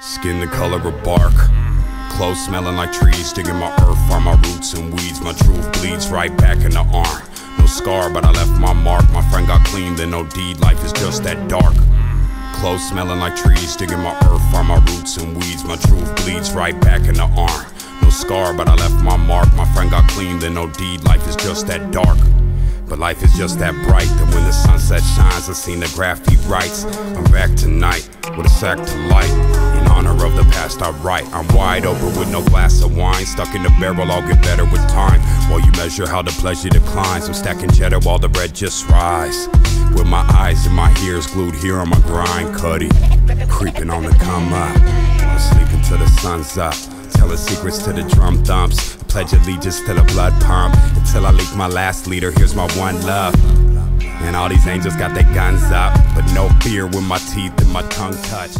Skin the color of bark, clothes smelling like trees, digging my earth, find my roots and weeds. My truth bleeds right back in the arm. No scar, but I left my mark. My friend got clean, then no deed. Life is just that dark. Clothes smelling like trees, digging my earth, find my roots and weeds. My truth bleeds right back in the arm. No scar, but I left my mark. My friend got clean, then no deed. Life is just that dark. But life is just that bright, that when the sunset shines, I seen the graffiti writes. I'm back tonight with a sack to light. In honor of the past I write. I'm wide open with no glass of wine. Stuck in the barrel, I'll get better with time. While you measure how the pleasure declines, I'm stacking cheddar while the bread just rise. With my eyes and my ears glued here on my grind, Cuddy creeping on the come up. I'm sleeping till the sun's up, telling secrets to the drum thumps. Pledge allegiance to the blood pump until I leak my last leader. Here's my one love. And all these angels got their guns up, but no fear when my teeth and my tongue touch.